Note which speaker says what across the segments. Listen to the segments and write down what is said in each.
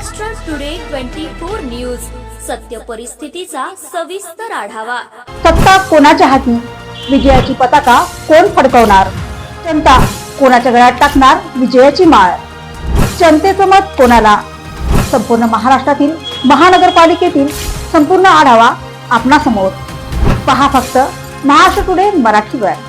Speaker 1: Maharashtra today 24 news, सत्य परिस्थितीचा सविस्तर आढावा।
Speaker 2: सत्ता कोणाच्या हाती, विजयाची पताका कोण फडकवणार, जनता कोणाच्या गळ्यात टाकणार विजयाची माळ, जनतेचं मत कोणाला, संपूर्ण महाराष्ट्रातील महानगरपालिकेतील संपूर्ण आढावा आपणासमोर। पहा फक्त महाराष्ट्र टुडे मराठीवर।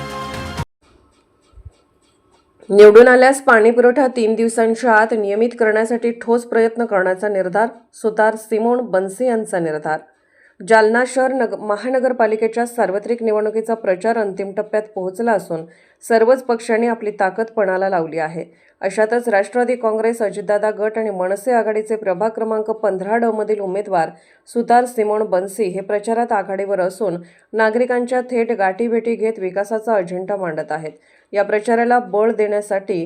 Speaker 3: निवडून आल्यास पाणी पुरवठा 3 दिवसांच्या आत नियमित करण्यासाठी ठोस प्रयत्न करण्याचा निर्धार, सुतार सिमोन बनसी यांचा निर्धार। जालना शहर महानगरपालिकेच्या सार्वत्रिक निवडणुकीचा प्रचार अंतिम टप्प्यात पोहोचला असून सर्वच पक्षांनी आपली ताकद पणाला लावली आहे। अशातच राष्ट्रवादी काँग्रेस, अजितदादा गट आणि मनसे आघाडीचे प्रभाग क्रमांक 15 मधील उमेदवार सुतार सिमोन बनसी हे प्रचारात आघाडीवर असून नागरिकांच्या थेट गाठीभेटी घेत विकासाचा अजेंडा मांडत आहेत। या प्रचाराला बळ देण्यासाठी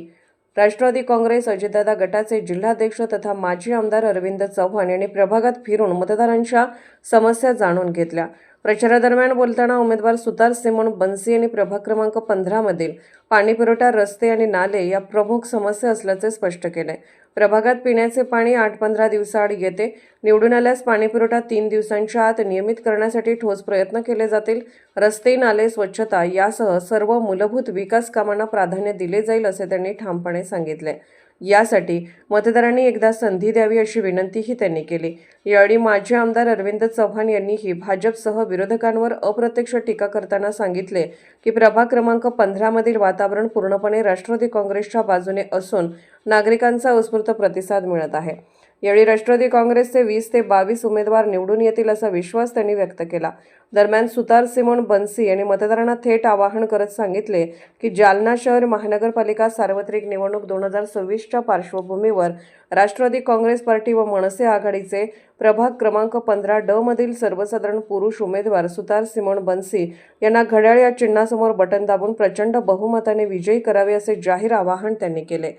Speaker 3: राष्ट्रवादी काँग्रेस, अजितदादा गटाचे जिल्हाध्यक्ष तथा माजी आमदार अरविंद चव्हाण यांनी प्रभागात फिरून मतदारांच्या समस्या जाणून घेतल्या। प्रचारादरम्यान बोलताना उमेदवार सुतार सिमोन बनसी यांनी प्रभाग क्रमांक 15 मधील पाणीपुरवठा, रस्ते आणि नाले या प्रमुख समस्या असल्याचे स्पष्ट केले। प्रभागात पिण्याचे पाणी 8-15 दिवसाआड येते। निवडून आल्यास पाणीपुरवठा 3 दिवसांच्या आत नियमित करण्यासाठी ठोस प्रयत्न केले जातील। रस्ते, नाले, स्वच्छता यासह सर्व मूलभूत विकास कामांना प्राधान्य दिले जाईल असे त्यांनी ठामपणे सांगितले। यासाठी मतदारांनी एकदा संधी द्यावी अशी विनंतीही त्यांनी केली। यावेळी माजी आमदार अरविंद चव्हाण यांनीही भाजपसह विरोधकांवर अप्रत्यक्ष टीका करताना सांगितले की प्रभाग क्रमांक 15 मधील वातावरण पूर्णपणे राष्ट्रवादी काँग्रेसच्या बाजूने असून नागरिकांचा उत्स्फूर्त प्रतिसाद मिळत आहे। यावेळी राष्ट्रवादी काँग्रेसचे 20 ते 22 उमेदवार निवडून येतील असा विश्वास त्यांनी व्यक्त केला। दरम्यान सुतार सिमोन बनसी यांनी मतदारांना थेट आवाहन करत सांगितले की जालना शहर महानगरपालिका सार्वत्रिक निवडणूक 2026च्या पार्श्वभूमीवर राष्ट्रवादी काँग्रेस पार्टी व मनसे आघाडीचे प्रभाग क्रमांक 15 मधील सर्वसाधारण पुरुष उमेदवार सुतार सिमोन बनसी यांना घड्याळ या चिन्हासमोर बटन दाबून प्रचंड बहुमताने विजयी करावे असे जाहीर आवाहन त्यांनी केले।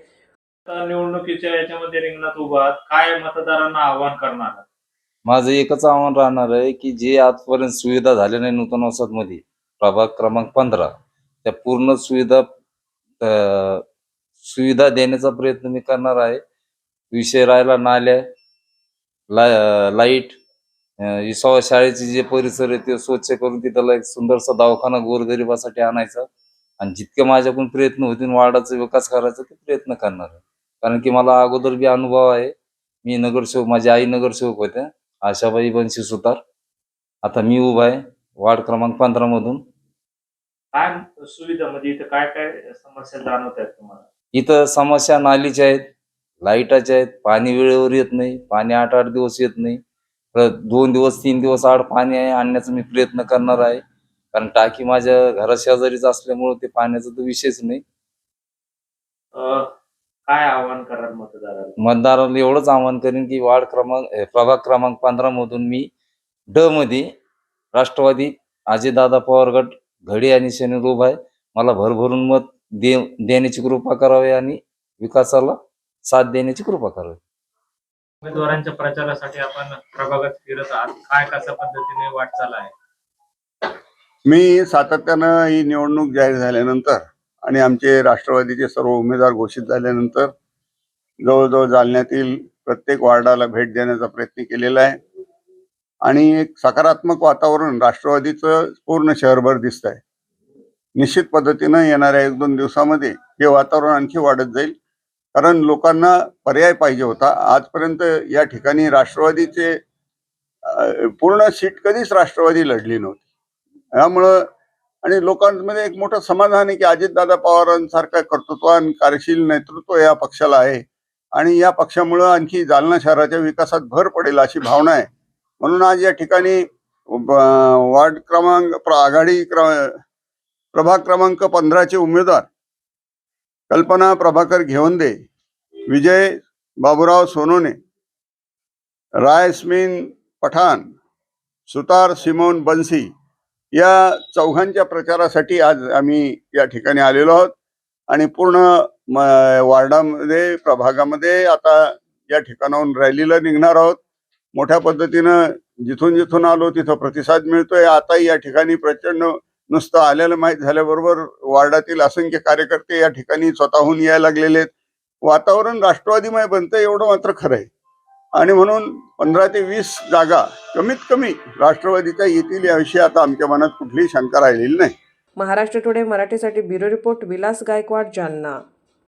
Speaker 4: निवडणुकीच्या याच्यामध्ये रिंगणात उभा काय मतदारांना आवाहन करणार?
Speaker 5: माझं एकच आव्हान राहणार आहे की जे आजपर्यंत सुविधा झाल्या नाही नूतन वसाहतमध्ये प्रभाग क्रमांक 15 त्या पूर्ण सुविधा देण्याचा प्रयत्न मी करणार आहे। विषय राहिला नाल्या, लाईट, शाळेचे जे परिसर आहे ते स्वच्छ करून तिथला एक सुंदरसा दवाखाना गोरगरिबासाठी आणायचा आणि जितके माझ्याकडून प्रयत्न होतील वार्डाचा विकास करायचा ते प्रयत्न करणार आहे। कारण की मला अगोदर बी अनुभव आहे। मी नगरसेवक, माझी आई नगरसेवक होत्या, आशाबाई बनसी सुतार। आता मी उभा आहे वार्ड क्रमांक 15 मधून।
Speaker 4: काय सुविधा म्हणजे इथं काय काय समस्या जाणवत आहेत तुम्हाला?
Speaker 5: इथं समस्या नालीच्या आहेत, लाईटाच्या आहेत, पाणी वेळेवर येत नाही, पाणी 8-8 दिवस येत नाही, 2 दिवस 3 दिवस आड पाणी आहे आणण्याचा मी प्रयत्न करणार आहे। कारण टाकी माझ्या घराशेजारीच असल्यामुळे ते पाण्याचा तर विषयच नाही।
Speaker 4: काय आवाहन कराल मतदाराला?
Speaker 5: मतदाराला एवढंच आवाहन करेन की प्रभाग क्रमांक 15 मधून मी मध्ये राष्ट्रवादी अजितदादा पवार गट घडी आणि सेनेत उभा आहे। मला भरभरून मत देण्याची कृपा करावी आणि विकासाला साथ देण्याची कृपा करावी।
Speaker 4: उमेदवारांच्या प्रचारासाठी आपण प्रभागात फिरत आहात, काय कशा पद्धतीने वाटचाल आहे?
Speaker 6: मी सातत्यानं ही निवडणूक जाहीर झाल्यानंतर आणि आमचे राष्ट्रवादीचे सर्व उमेदवार घोषित झाल्यानंतर जवळजवळ जालन्यातील प्रत्येक वार्डाला भेट देण्याचा प्रयत्न केलेला आहे आणि एक सकारात्मक वातावरण राष्ट्रवादीचं पूर्ण शहरभर दिसत आहे। निश्चित पद्धतीनं येणाऱ्या 1-2 दिवसामध्ये हे वातावरण आणखी वाढत जाईल, कारण लोकांना पर्याय पाहिजे होता। आजपर्यंत या ठिकाणी राष्ट्रवादीचे पूर्ण सीट कधीच राष्ट्रवादी लढली नव्हती। त्यामुळं आणि लोकांमध्ये एक मोठं समाधान आहे की अजितदादा पवारांसारखं कर्तृत्वान कार्यशील नेतृत्व या पक्षाला आहे आणि या पक्षामुळं आणखी जालना शहराच्या विकासात भर पडेल अशी भावना आहे। म्हणून आज या ठिकाणी वार्ड क्रमांक प्रभाग क्रमांक 15चे उमेदवार कल्पना प्रभाकर घेवंदे, विजय बाबूराव सोनोने, रायस्मिन पठाण, सुतार सिमोन बनसी या चौघांच्या प्रचारासाठी आज आम्ही या ठिकाणी आलेलो आहोत आणि पूर्ण वार्डामध्ये, प्रभागामध्ये आता या ठिकाणाहून रॅलीला निघणार आहोत। मोठ्या पद्धतीनं जिथून आलो तिथं प्रतिसाद मिळतोय। आता या ठिकाणी प्रचंड नुसतं आलेलं माहीत झाल्याबरोबर वार्डातील असंख्य कार्यकर्ते या ठिकाणी स्वतःहून यायला लागलेले आहेत। वातावरण राष्ट्रवादीमय बनतंय एवढं मात्र खरं आहे आणि म्हणून 15 ते 20 जागा कमीत कमी राष्ट्रवादीच्या येतील याविषयी आता आमच्या मनात कुठलीही शंका राहिलेली नाही.
Speaker 3: महाराष्ट्र टुडे मराठीसाठी ब्युरो रिपोर्ट विलास गायकवाड, जालना.